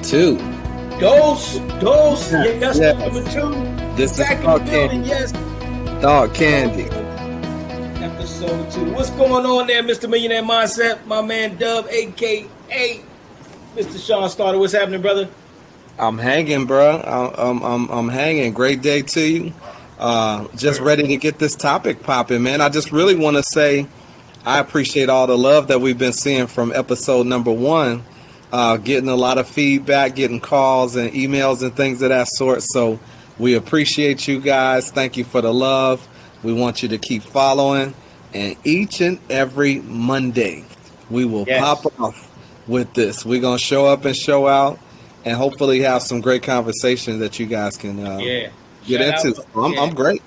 2. Dose. Yes, number 2. This is Back in the Dog building, Candy. yes. Dog Candy. Episode 2. What's going on there, Mr. Millionaire Mindset? My man Dub, a.k.a. Mr. Sean Starter. What's happening, brother? I'm hanging, bro. I'm hanging. Great day to you. Just ready to get this topic popping, man. I just really want to say I appreciate all the love that we've been seeing from episode number 1. Getting a lot of feedback, getting calls and emails and things of that sort. So we appreciate you guys. Thank you for the love. We want you to keep following. And each and every Monday, we will pop off with this. We're going to show up and show out and hopefully have some great conversations that you guys can get into. I'm great.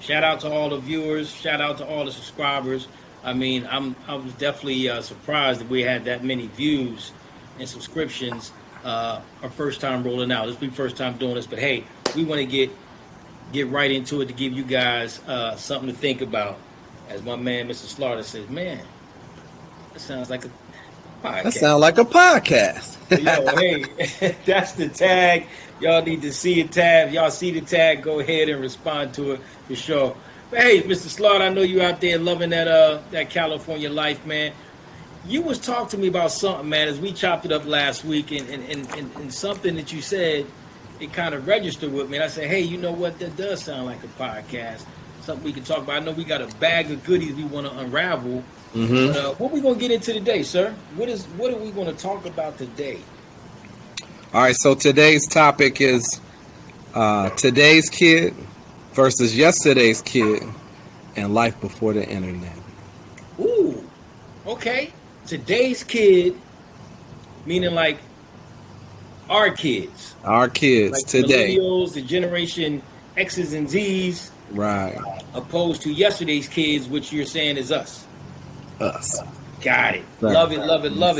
Shout out to all the viewers. Shout out to all the subscribers. I mean, I was definitely surprised that we had that many views and subscriptions. Our first time rolling out. This will be first time doing this, but hey, we want to get right into it to give you guys something to think about. As my man, Mr. Slaughter, says, man, that sounds like a podcast. That sounds like a podcast. Yo, hey, that's the tag. Y'all need to see a tag. Y'all see the tag, go ahead and respond to it for sure. But hey, Mr. Slaughter, I know you out there loving that California life, man. You was talking to me about something, man, as we chopped it up last week, and something that you said, it kind of registered with me. And I said, hey, you know what? That does sound like a podcast. Something we can talk about. I know we got a bag of goodies we want to unravel. Mm-hmm. But what we going to get into today, sir? What are we going to talk about today? All right, so today's topic is today's kid versus yesterday's kid and life before the internet. Ooh, okay. Today's kid, meaning like our kids. Our kids like today. Millennials, the generation X's and Z's. Right. Opposed to yesterday's kids, which you're saying is us. Us. Got it. Right. Love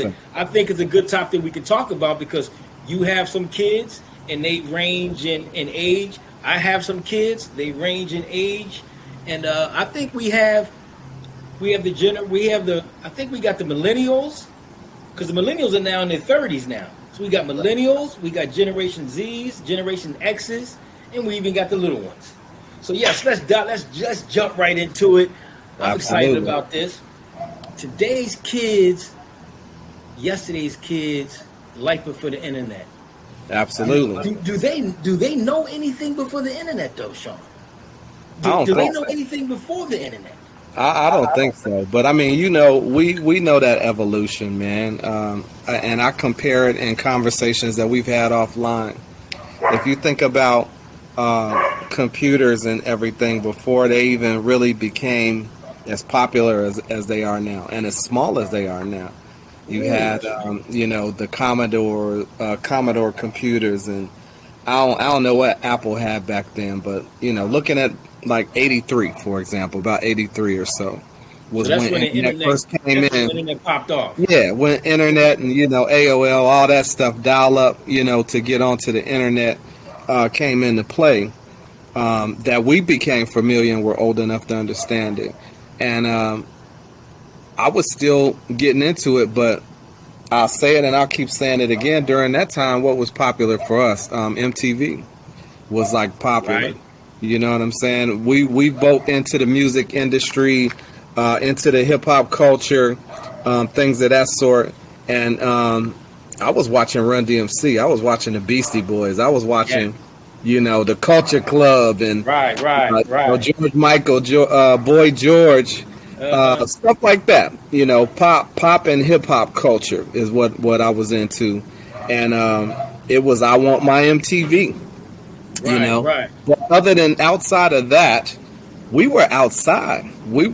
it. I think it's a good topic we can talk about because you have some kids and they range in age. I have some kids, they range in age. And I think we got the millennials, because the millennials are now in their 30s now. So we got millennials, we got Generation Z's, Generation X's, and we even got the little ones. So yes, let's just jump right into it. I'm excited about this. Today's kids, yesterday's kids, life before the internet. Absolutely. Do they know anything before the internet though, Sean? Do they know anything before the internet? I don't think so. But I mean, we know that evolution, man. And I compare it in conversations that we've had offline. If you think about computers and everything before they even really became as popular as they are now and as small as they are now, you had the Commodore computers, and I don't know what Apple had back then, but looking at like 83, for example, about 83 or so was when the internet first came in. When the internet popped off. Yeah, when internet and AOL, all that stuff, dial up, to get onto the internet came into play. That we became familiar and were old enough to understand it. And I was still getting into it, but I'll say it and I'll keep saying it again. During that time, what was popular for us, MTV was like popular. Right. You know what I'm saying? We both into the music industry, into the HipHop culture, things of that sort. And I was watching Run DMC. I was watching the Beastie Boys. I was watching, the Culture Club and right. George Michael, Boy George, stuff like that. Pop and hip hop culture is what I was into, and it was I want my MTV. Right. But other than outside of that, we were outside. We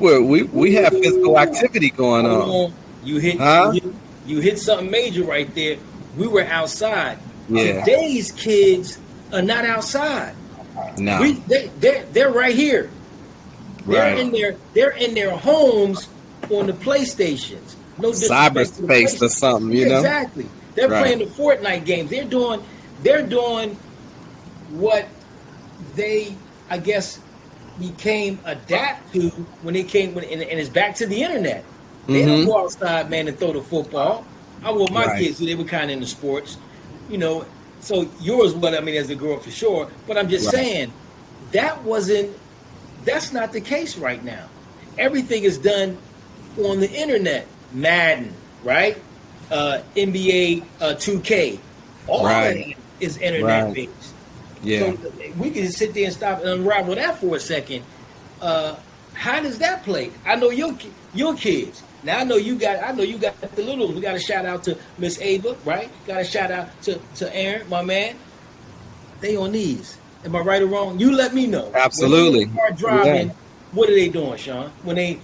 had physical activity going on. You hit something major right there. We were outside. Yeah. Today's kids are not outside. No. They're right here. Right. They're in their homes on the PlayStations. No cyberspace or something, Exactly. They're playing the Fortnite games. They're doing what they, I guess, became adapt to when they came, and it's back to the internet. They don't go outside, man, and throw the football. I want my kids, they were kind of into sports. you know, so yours, what I mean, as a girl for sure. But I'm just Right. saying that wasn't. That's not the case right now. Everything is done on the internet. Madden, right? NBA 2K, all of Right. that is internet Right. based. Yeah. So we can just sit there and stop and unravel that for a second. Uh, how does that play? I know your kids. Now I know you got the little. We got a shout out to Miss Ava, right? Got a shout out to Aaron, my man. They on these. Am I right or wrong? You let me know. When they Absolutely. start Yeah. driving, what are they doing, Sean? When they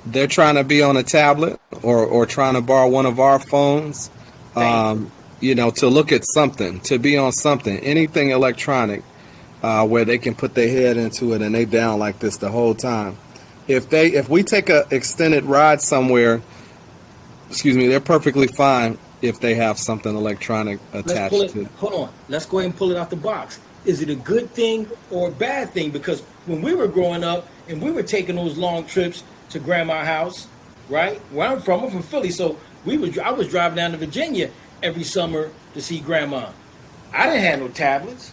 They're trying to be on a tablet or trying to borrow one of our phones, thank you. um, to look at something, to be on something, anything electronic, where they can put their head into it and they down like this the whole time. If we take a extended ride somewhere, excuse me, they're perfectly fine if they have something electronic Let's pull attached it. to. Hold on. Let's go ahead and pull it out the box. Is it a good thing or a bad thing? Because when we were growing up and we were taking those long trips to Grandma's house, right? Where I'm from Philly, so I was driving down to Virginia every summer to see Grandma. I didn't have no tablets.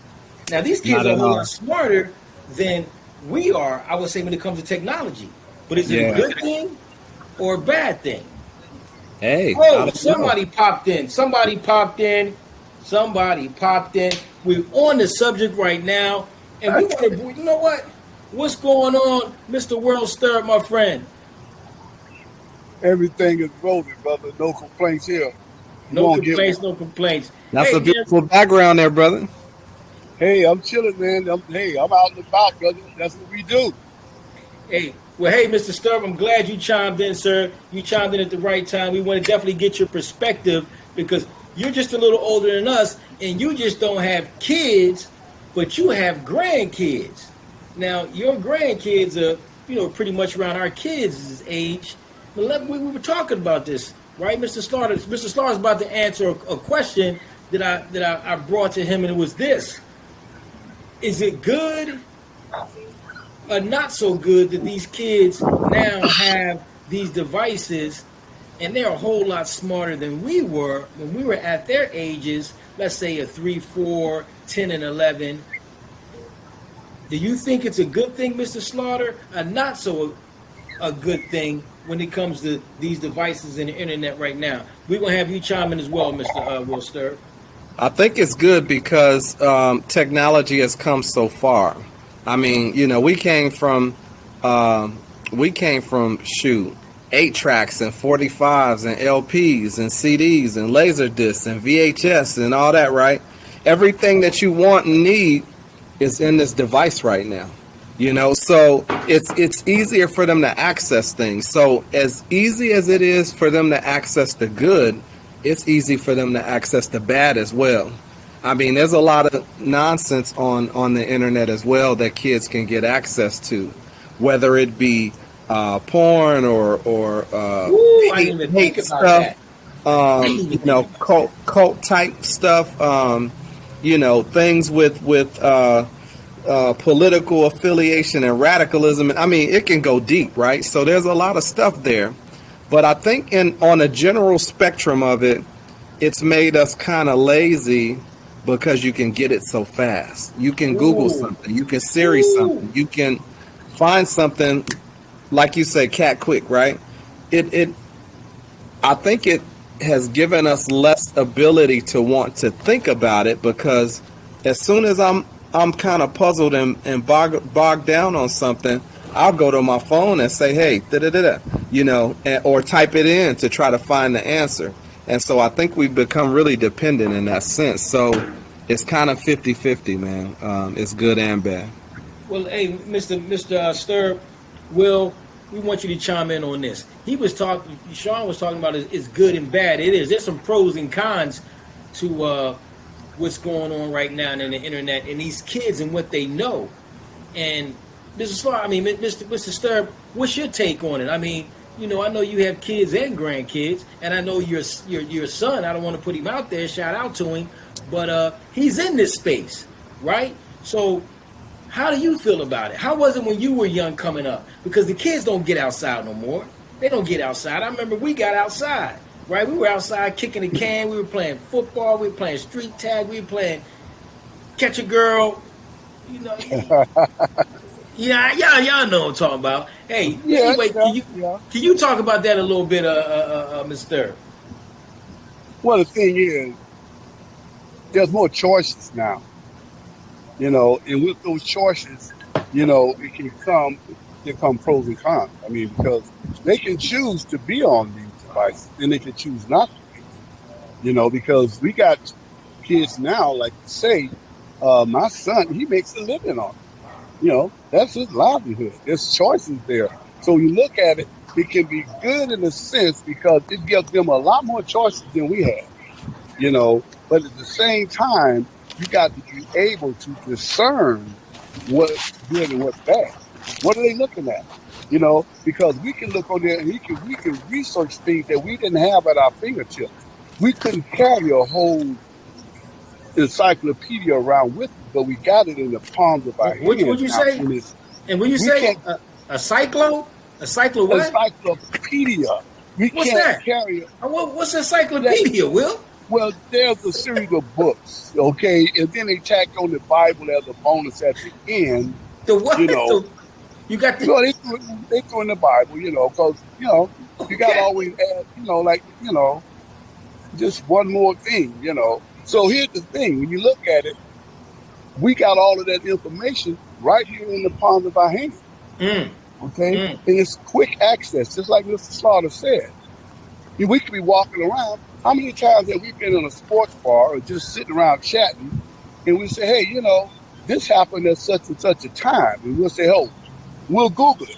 Now these kids Not are a at whole all. lot smarter than we are, I would say, when it comes to technology. But is it a Yeah. good thing or a bad thing? Hey, I Oh, don't know. somebody popped in. Somebody popped in. Somebody popped in. We're on the subject right now, and we want to. You know what? What's going on, Mr. World Stir, my friend? Everything is rolling, brother. No complaints here. You No won't get complaints. one. No complaints. That's Hey, a man. beautiful background there, brother. Hey, I'm chilling, man. I'm out and about, brother. That's what we do. Hey. Well, hey, Mr. Sturb, I'm glad you chimed in, sir. You chimed in at the right time. We want to definitely get your perspective because you're just a little older than us, and you just don't have kids, but you have grandkids. Now, your grandkids are, pretty much around our kids' age. But we were talking about this, right, Mr. Slaughter? Mr. Slaughter's about to answer a question that I brought to him, and it was this: is it good or not so good that these kids now have these devices and they're a whole lot smarter than we were when we were at their ages, let's say a 3, 4, 10, and 11. Do you think it's a good thing, Mr. Slaughter, or not so a good thing when it comes to these devices and the internet right now? We're going to have you chime in as well, Mr. Will Stir. I think it's good because technology has come so far. I mean, we came from shoot 8 tracks and 45s and LPs and CDs and laser discs and VHS and all that, right? Everything that you want and need is in this device right now. So it's easier for them to access things. So as easy as it is for them to access the good, it's easy for them to access the bad as well. I mean, there's a lot of nonsense on the internet as well that kids can get access to, whether it be porn or Ooh, I didn't even hate think about stuff, that. I didn't even think about cult type stuff, things with political affiliation and radicalism. I mean, it can go deep, right? So there's a lot of stuff there. But I think on a general spectrum of it, it's made us kind of lazy because you can get it so fast. You can Google Ooh, something, you can Siri ooh. something, you can find something, like you say, cat quick, right? It I think it has given us less ability to want to think about it because as soon as I'm kind of puzzled and bogged down on something, I'll go to my phone and say, hey, da da da da, or type it in to try to find the answer. And so I think we've become really dependent in that sense. So it's kind of 50-50, man. It's good and bad. Well, hey, Mr. Sturb, Will, we want you to chime in on this. Sean was talking about it's good and bad. It is. There's some pros and cons to what's going on right now in the internet and these kids and what they know. And Mr. Sturb, what's your take on it? I mean, I know you have kids and grandkids, and I know your son. I don't want to put him out there. Shout out to him, but he's in this space, right? So, how do you feel about it? How was it when you were young coming up? Because the kids don't get outside no more. They don't get outside. I remember we got outside. right? We were outside kicking the can. We were playing football. We were playing street tag. We were playing catch a girl. You know, y'all know what I'm talking about. Hey, Yeah, anyway, yeah, yeah. can you talk about that a little bit, Mr. Well, the thing is, there's more choices now, and with those choices, it can come pros and cons. I mean, because they can choose to be on these devices, and they can choose not to be. Because we got kids now, like you say, my son, he makes a living on it. That's his livelihood. There's choices there. So you look at it, it can be good in a sense because it gives them a lot more choices than we have, you know. But at the same time, you got to be able to discern what's good and what's bad. What are they looking at? Because we can look on there and we can research things that we didn't have at our fingertips. We couldn't carry a whole encyclopedia around with us, but we got it in the palms of our What hands would you now. say? And it's And when you we say can't a cyclo, a cyclo what? encyclopedia. We What's can't that? carry What's that. encyclopedia, Will? Well, there's a series of books, okay, and then they tack on the Bible as a bonus at the end. The what? You know, You got the they threw in the Bible, because you got to okay. always add, just one more thing. So here's the thing: when you look at it, we got all of that information right here in the palm of our hand. Mm, Okay, mm. and it's quick access, just like Mr. Slaughter said. We could be walking around. How many times have we been in a sports bar or just sitting around chatting, and we say, "Hey, this happened at such and such a time," and we'll say, "Oh, we'll Google it."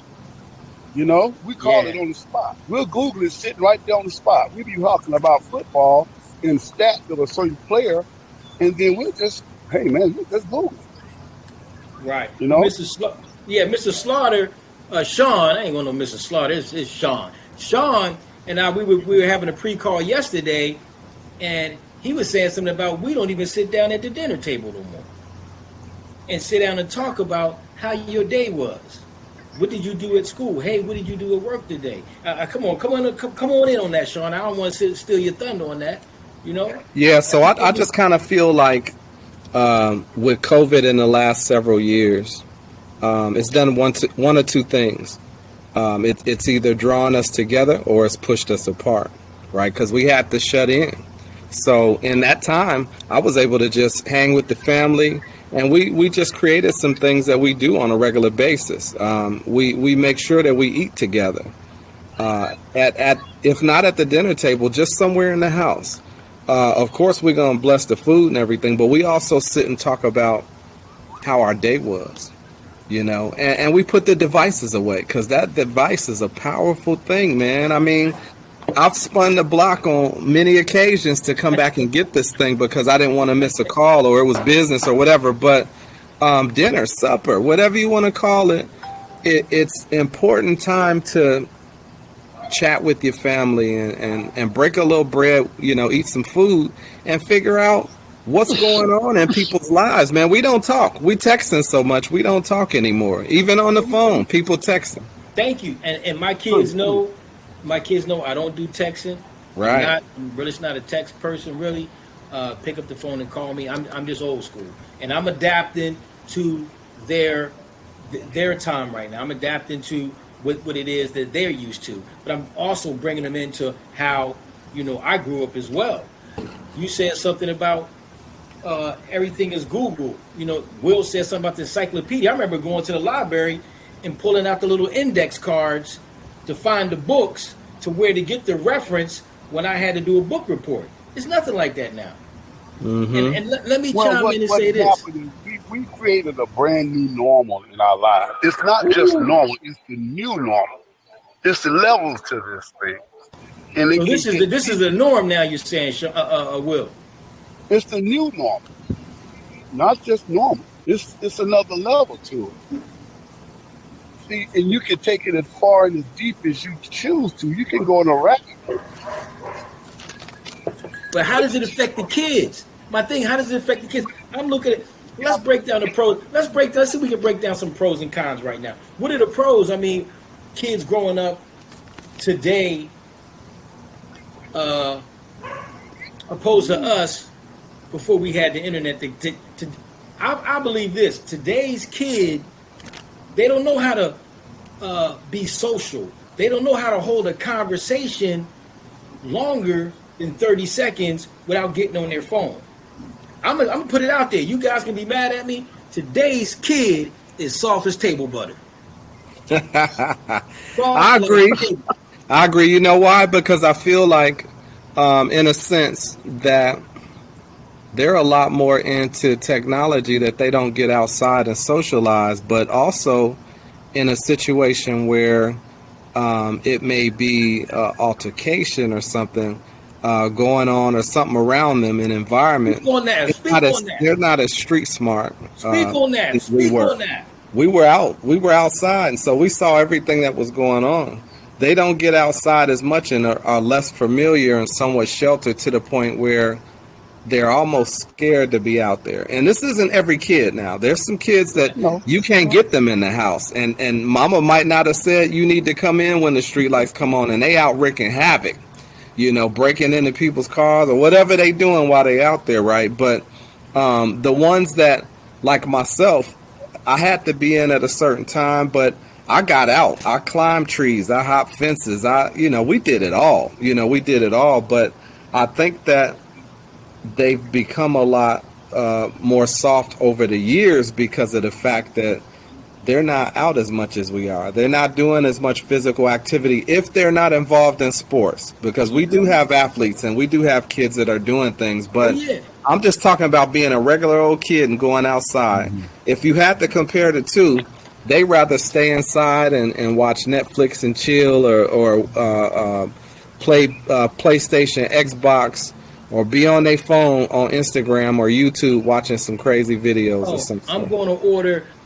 We call Yeah. it on the spot. We'll Google it sitting right there on the spot. We be talking about football and stats of a certain player, and then we'll just, hey man, let's Google it. Right. You know? Mr. Slaughter, Sean, I ain't gonna know Mr. Slaughter, it's Sean. Sean and I we were having a pre-call yesterday, and he was saying something about we don't even sit down at the dinner table no more and sit down and talk about how your day was. What did you do at school? Hey, what did you do at work today? Come on in on that, Sean. I don't want to steal your thunder on that. You know, Yeah, so I just kind of feel like with COVID in the last several years, it's done one or two things. It's either drawn us together or it's pushed us apart, right? Because we had to shut in. So in that time, I was able to just hang with the family, and we just created some things that we do on a regular basis. We make sure that we eat together. At if not at the dinner table, just somewhere in the house. Of course, we're gonna bless the food and everything, but we also sit and talk about how our day was. And we put the devices away because that device is a powerful thing, man. I mean, I've spun the block on many occasions to come back and get this thing because I didn't want to miss a call or it was business or whatever. But dinner, supper, whatever you want to call it, it's important time to chat with your family and break a little bread, eat some food and figure out what's going on in people's lives, man. We don't talk. We texting so much. We don't talk anymore. Even on the phone, people texting. thank you. And my kids know. My kids know I don't do texting. Right. I'm really not a text person. Really, pick up the phone and call me. I'm just old school, and I'm adapting to their time right now. I'm adapting to what it is that they're used to, but I'm also bringing them into how I grew up as well. You said something about everything is Google. Will said something about the encyclopedia. I remember going to the library and pulling out the little index cards to find the books to where to get the reference when I had to do a book report. It's nothing like that now. Mm-hmm. And let me Well, chime what, in and what say this. happened is we created a brand new normal in our lives. It's not just Ooh. normal, it's the new normal. It's the levels to this thing. And it So can get this is deep. the norm now. You're saying, Will. It's the new normal, not just normal. It's another level to it. See, and you can take it as far and as deep as you choose to. You can go in a rabbit hole. But how does it affect the kids? My thing, how does it affect the kids? I'm looking at. Let's break down the pros. Let's see if we can break down some pros and cons right now. What are the pros? I mean, kids growing up today uh, opposed to us before we had the internet. I believe this: today's kid, they don't know how to be social. They don't know how to hold a conversation longer than 30 seconds without getting on their phone. I'm gonna put it out there. You guys can be mad at me. Today's kid is soft as table butter. I agree. I agree. You know why? Because I feel like, in a sense, that they're a lot more into technology that they don't get outside and socialize, but also in a situation where it may be altercation or something going on or something around them in environment. Speak on that. Speak on that. They're not as street smart. Speak on that. Speak on that. We were outside, and so we saw everything that was going on. They don't get outside as much and are less familiar and somewhat sheltered to the point where they're almost scared to be out there. And this isn't every kid now. There's some kids that you can't get them in the house. And mama might not have said you need to come in when the street lights come on, and they out wreaking havoc, breaking into people's cars or whatever they doing while they out there, right? But the ones that, like myself, I had to be in at a certain time, but I got out. I climbed trees. I hopped fences. We did it all. We did it all. But I think that they've become a lot more soft over the years because of the fact that they're not out as much as we are. They're not doing as much physical activity if they're not involved in sports, because we do have athletes and we do have kids that are doing things. But I'm just talking about being a regular old kid and going outside. Mm-hmm. If you had to compare the two, they rather stay inside and watch Netflix and chill or play PlayStation, Xbox, or be on their phone on Instagram or YouTube watching some crazy videos or something.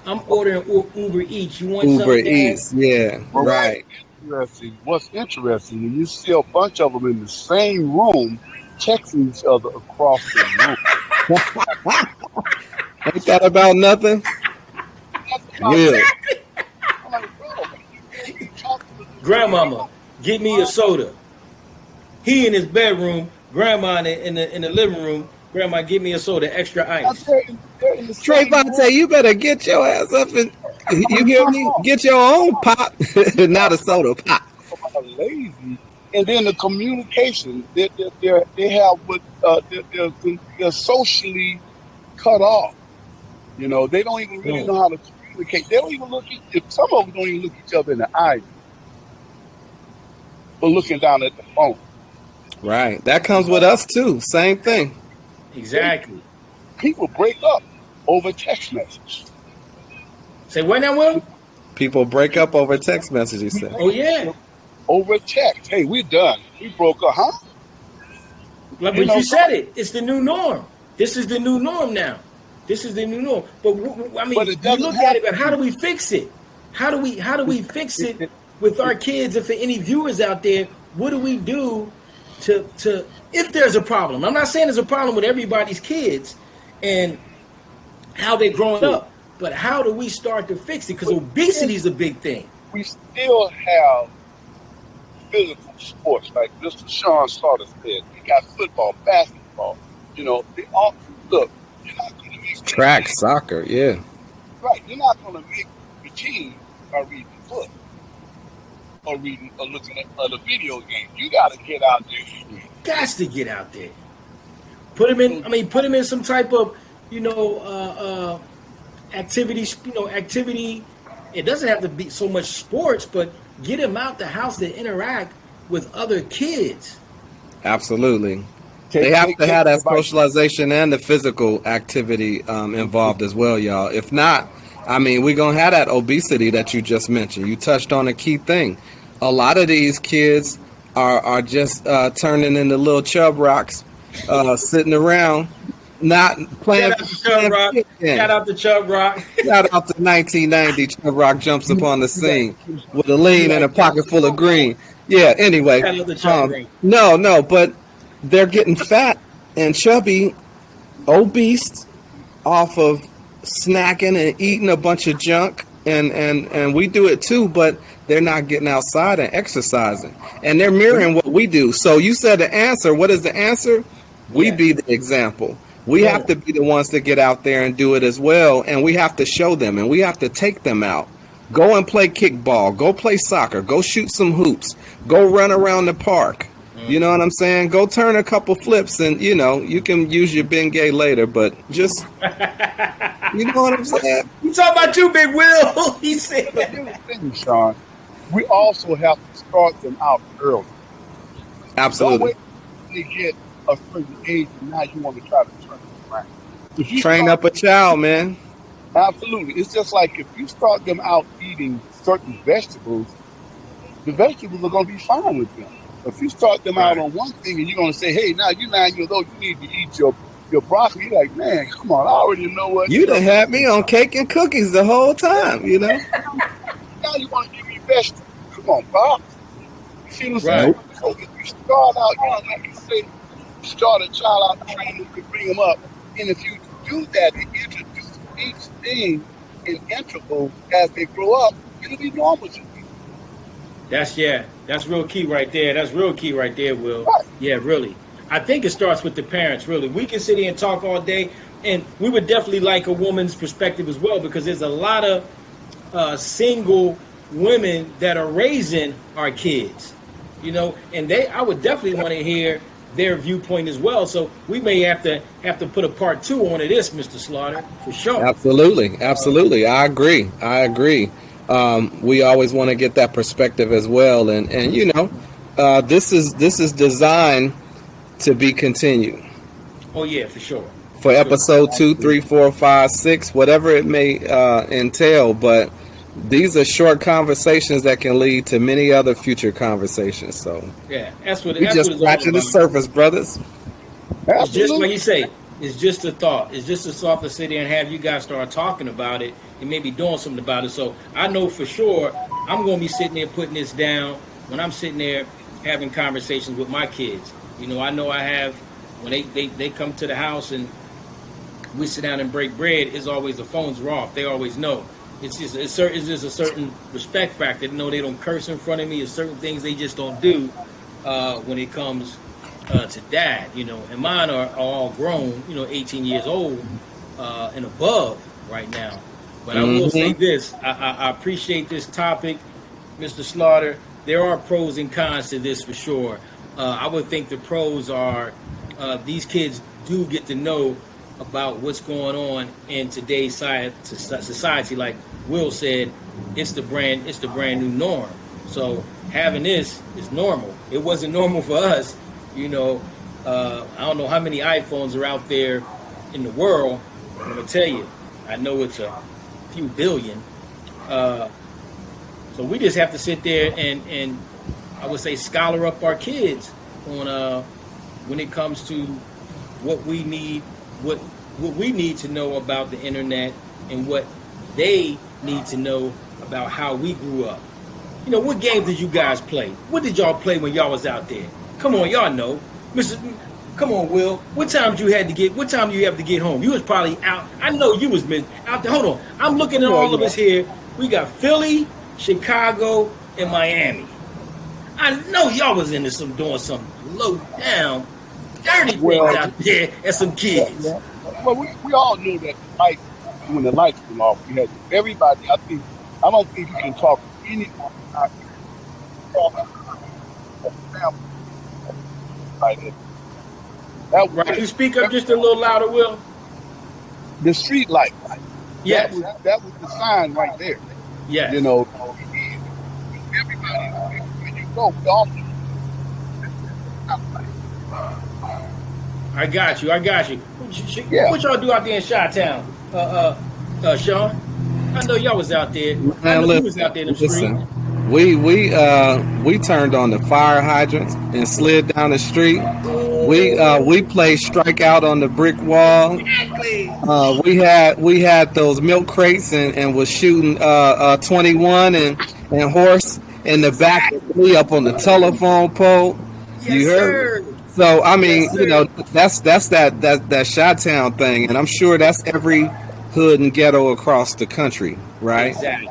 I'm ordering Uber Eats. You want Uber something? Eats, yeah, right. What's interesting, when you see a bunch of them in the same room texting each other across the room. Ain't that about nothing? Yeah. Grandmama, get me a soda. He in his bedroom, grandma in the living room. Grandma, give me a soda, extra ice. Trayvonte, you better get your ass up and you hear me? Get your own pop, not a soda pop. Lazy, and then the communication they have with they're socially cut off. They don't even really know how to communicate. They don't even some of them don't even look each other in the eye, but looking down at the phone. Right, that comes with us too. Same thing. Exactly. People break up over text message. Say what now, Will? People break up over text messages. Oh yeah. Over text. Hey, we're done. We broke up, huh? But you said it. It's the new norm. This is the new norm now. This is the new norm. But I mean, we look at it, but how do we fix it? How do we fix it with our kids? If there are any viewers out there, what do we do to if there's a problem? I'm not saying there's a problem with everybody's kids and how they're growing up, but how do we start to fix it? Because obesity is a big thing. We still have physical sports, like Mr. Sean Slaughter said. We got football, basketball. They all look. You're not going to make track, soccer, yeah. Right. You're not going to make the team by reading the book or reading or looking at a video game. You got to get out there. Got to get out there. Put him in. I mean, put him in some type of activity. Activity. It doesn't have to be so much sports, but get him out the house to interact with other kids. Absolutely. They have to have that socialization and the physical activity involved as well, y'all. If not, I mean, we're going to have that obesity that you just mentioned. You touched on a key thing. A lot of these kids are just turning into little chub rocks, sitting around, not playing. Shout out to Chub Rock. Shout out to 1990. Chub Rock jumps upon the scene with a lean and a pocket full of green. Yeah, anyway. No, but they're getting fat and chubby, obese off of snacking and eating a bunch of junk. And we do it too, but they're not getting outside and exercising, and they're mirroring what we do. So you said the answer. What is the answer? We Yeah. be the example. We Boom. have to be the ones that get out there and do it as well, and we have to show them, and we have to take them out. Go and play kickball. Go play soccer. Go shoot some hoops. Go run around the park. You know what I'm saying? Go turn a couple flips, and you can use your Bengay later, but just you know what I'm saying? You talking about you, Big Will? He said. But here's the thing, Sean. We also have to start them out early. Don't Absolutely. wait until they get a certain age and now you want to try to turn them around. If you Train start up a child, man. Absolutely. It's just like if you start them out eating certain vegetables, the vegetables are going to be fine with them. If you start them out on one thing and you're going to say, hey, now you're 9 years old, you need to eat your broccoli, you're like, man, come on, I already know what. You done had me on cake and cookies the whole time, Now you want to give me vegetables. Come on, Bob. You see what I'm saying? So if you start out young, like you say, start a child out training to bring them up. And if you do that and introduce each thing in intervals as they grow up, it'll be normal to you. That's real key right there. That's real key right there, Will. Right. Yeah, really. I think it starts with the parents, really. We can sit here and talk all day, and we would definitely like a woman's perspective as well, because there's a lot of single women that are raising our kids, and I would definitely want to hear their viewpoint as well. So we may have to put a part 2 on to this, Mr. Slaughter, for sure. Absolutely. I agree. We always want to get that perspective as well, and this is designed to be continued. Oh yeah, for sure. For episode 2, 3, 4, 5, 6, whatever it may entail, but these are short conversations that can lead to many other future conversations. So yeah, that's what we just it's scratching the surface, brothers. It's just like you say. It's just a thought. It's just a thought to sit there and have you guys start talking about it and maybe doing something about it. So I know for sure I'm going to be sitting there putting this down when I'm sitting there having conversations with my kids. I know I have, when they come to the house and we sit down and break bread, it's always the phones are off. They always know. It's just a certain respect factor. They don't curse in front of me. There's certain things they just don't do when it comes to dad, and mine are all grown, 18 years old and above right now. But I will say this, I appreciate this topic, Mr. Slaughter. There are pros and cons to this for sure. I would think the pros are these kids do get to know about what's going on in today's society. Like Will said, it's the brand new norm. So having this is normal. It wasn't normal for us. I don't know how many iPhones are out there in the world. I'm gonna tell you, I know it's a few billion. So we just have to sit there and I would say scholar up our kids on when it comes to what we need to know about the internet and what they need to know about how we grew up. What games did you guys play? What did y'all play when y'all was out there? Come on, y'all know. Come on, Will. What time do you have to get home? You was probably out. I know you was out there. Hold on. I'm looking at all of us here. We got Philly, Chicago, and Miami. I know y'all was into doing some low down, dirty things out there as some kids. Yeah. Well, we all knew that when the lights went off, we had everybody. I don't think you can talk to anyone out here. Right, can you speak up just a little louder, Will? The street light. Yes. That was the sign right there. Yes. Everybody, when you go, we all I got you. Yeah. What y'all do out there in Chi-Town? Sean? I know y'all was out there. I know you was out there in the street. We turned on the fire hydrants and slid down the street. We played strikeout on the brick wall. Exactly. We had those milk crates and was shooting 21 and horse in the back of me up on the telephone pole. Yes, you heard? Sir. So I mean, that's that Chi-Town thing, and I'm sure that's every hood and ghetto across the country, right? Exactly.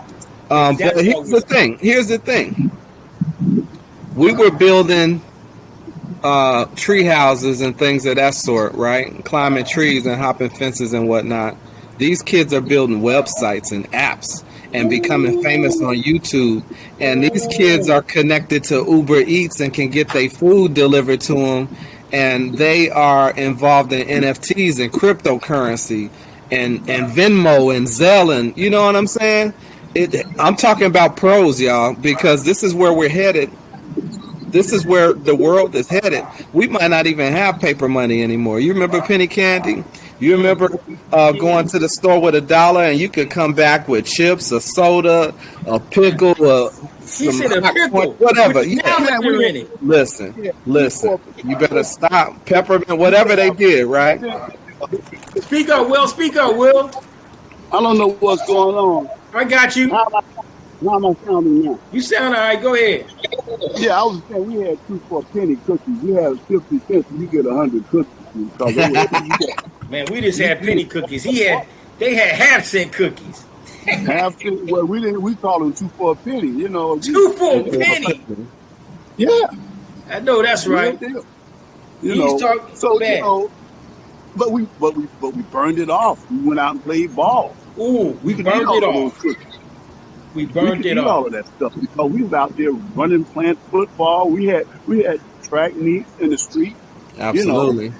And But that's what here's we. the thing. Here's the thing. We were building tree houses and things of that sort, right? Climbing trees and hopping fences and whatnot. These kids are building websites and apps and becoming famous on YouTube. And these kids are connected to Uber Eats and can get their food delivered to them. And they are involved in NFTs and cryptocurrency and Venmo and Zelle, and you know what I'm saying? I'm talking about pros, y'all, because this is where we're headed. This is where the world is headed. We might not even have paper money anymore. You remember penny candy? You remember going to the store with $1 and you could come back with chips, a soda, a pickle, He some said a pickle, whatever. with now Yeah. liquor in it. Listen. You better stop. Peppermint, whatever they did, right? Speak up, Will. Speak up, Will. I don't know what's going on. I got you. How am I sounding now? You sound all right. Go ahead. Yeah, I was saying we had 2 for a penny cookies. You have 50 cents, and you get 100 cookies. Because Man, we just had penny cookies. They had half-cent cookies. half cent. Well, we call them 2 for a penny. You know, 2 for a penny. yeah, I know that's right. You know, talk, so man. you know, but we burned it off. We went out and played ball. Ooh, we could burned eat all it of off. those cookies. We We burned could it eat all off. of that stuff because we was out there running, playing football. We had track meets in the street. Absolutely.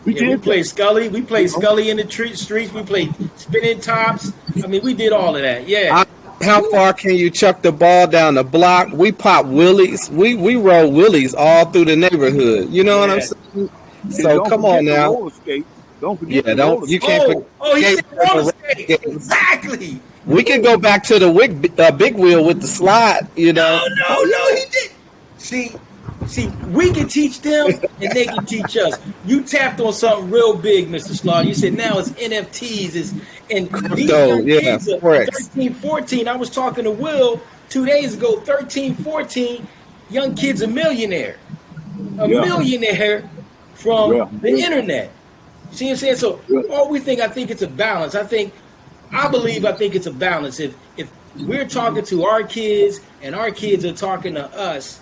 We Yeah, did we played Scully. We played Scully in the streets. We played spinning tops. I mean, we did all of that. Yeah. How far can you chuck the ball down the block? We pop willies. We roll willies all through the neighborhood. You know what I'm Yeah. saying? And So don't come forget on the now. roller skates. Don't forget Yeah, the roller you skates. can't. Oh, he said roller skates. Yeah. Exactly. We can go back to the big wheel with the slide. You know. No, he did. See, we can teach them and they can teach us. You tapped on something real big, Mr. Slaughter. You said now it's NFTs, and these Crypto, young yeah, kids are Forex. 13, 14. I was talking to Will 2 days ago, 13, 14, young kids a millionaire. A Yeah. millionaire from Yeah. the internet. See what I'm saying? So Yeah. I think it's a balance. I think it's a balance. If we're talking to our kids and our kids are talking to us,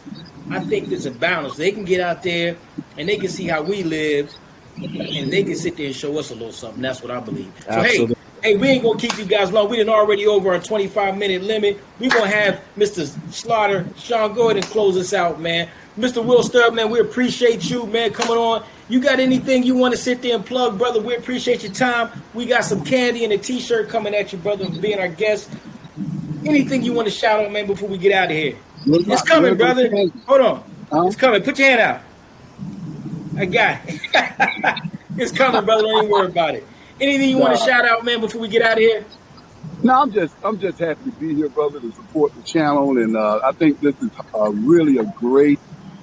I think there's a balance. They can get out there and they can see how we live, and they can sit there and show us a little something. That's what I believe. So Absolutely. hey, we ain't gonna keep you guys long. We didn't already over our 25-minute limit. We're gonna have Mr. Slaughter, Sean, go ahead and close us out, man. Mr. Will Sturb, man, we appreciate you, man, coming on. You got anything you want to sit there and plug, brother? We appreciate your time. We got some candy and a t-shirt coming at you, brother, for being our guest. Anything you want to shout out, man, before we get out of here? It's coming, brother. Hold on. It's coming. Put your hand out. I got it. It's coming, brother. Don't even worry about it. Anything you want to shout out, man, before we get out of here? No, I'm just happy to be here, brother, to support the channel, and I think this is really a great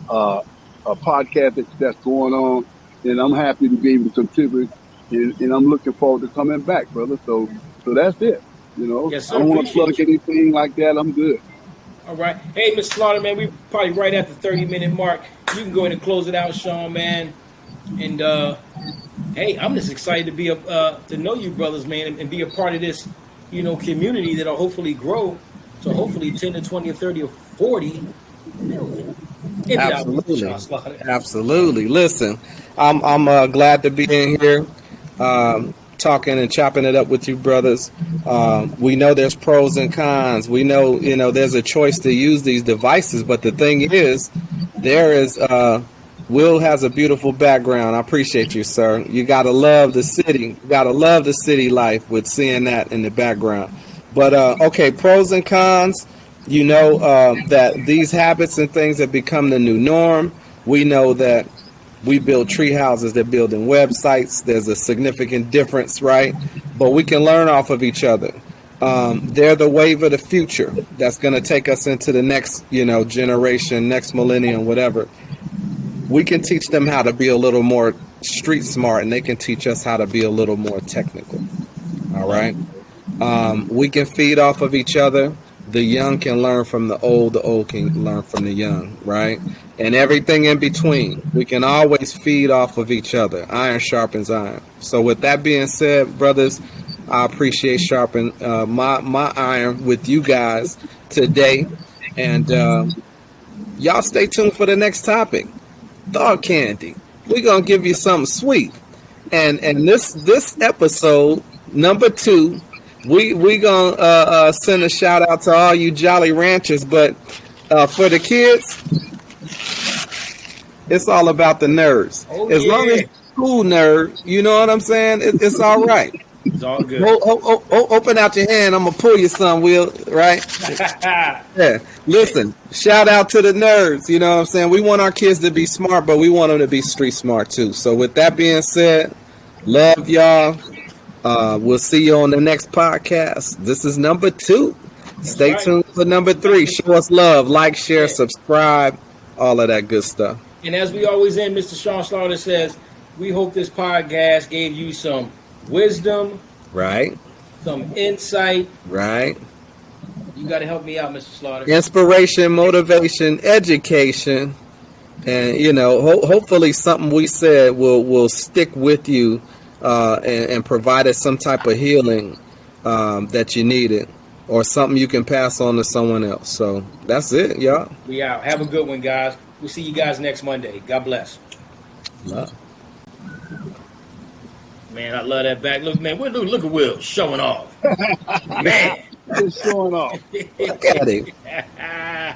a podcast that's going on, and I'm happy to be able to contribute, and I'm looking forward to coming back, brother. So that's it. You know, Yes, sir. I don't want to plug anything like that. I'm good. All right. Hey, Mr. Slaughter, man, we probably right at the 30-minute mark. You can go ahead and close it out, Sean, man. And hey, I'm just excited to be to know you brothers, man, and be a part of this, community that'll hopefully grow. So hopefully 10 to 20 or 30 or 40 million. Absolutely. Absolutely. Listen, I'm glad to be in here, talking and chopping it up with you brothers. We know there's pros and cons. We know, there's a choice to use these devices, but the thing is, Will has a beautiful background. I appreciate you, sir. You got to love the city. You got to love the city life with seeing that in the background. But, okay, pros and cons. That these habits and things have become the new norm. We know that we build tree houses, they're building websites. There's a significant difference, right? But we can learn off of each other. They're the wave of the future that's going to take us into the next, generation, next millennium, whatever. We can teach them how to be a little more street smart, and they can teach us how to be a little more technical. All right. We can feed off of each other. The young can learn from the old can learn from the young, right? And everything in between. We can always feed off of each other. Iron sharpens iron. So with that being said, brothers, I appreciate sharpening my iron with you guys today. And y'all stay tuned for the next topic. Dog candy. We're gonna give you something sweet. And this episode number 2, we gonna send a shout out to all you Jolly Ranchers, but for the kids, it's all about the nerds. As long as you're a cool nerd, you know what I'm saying? It's all right. It's all good. Open out your hand. I'm gonna pull you some, Will. Right? Yeah. Listen. Shout out to the nerds. You know what I'm saying? We want our kids to be smart, but we want them to be street smart too. So with that being said, love y'all. We'll see you on the next podcast. This is number 2. Stay tuned for number 3. Show us love. Like, share, subscribe, all of that good stuff. And as we always end, Mr. Sean Slaughter says, we hope this podcast gave you some wisdom, right? Some insight, right? You got to help me out, Mr. Slaughter. Inspiration, motivation, education, and hopefully something we said will stick with you and provide us some type of healing that you needed, or something you can pass on to someone else. So that's it, y'all. We out. Have a good one, guys. We'll see you guys next Monday. God bless. Love. Man, I love that back. Look, man, look at Will showing off. Man. He's showing off. Look at it.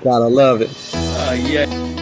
Gotta love it. Yeah.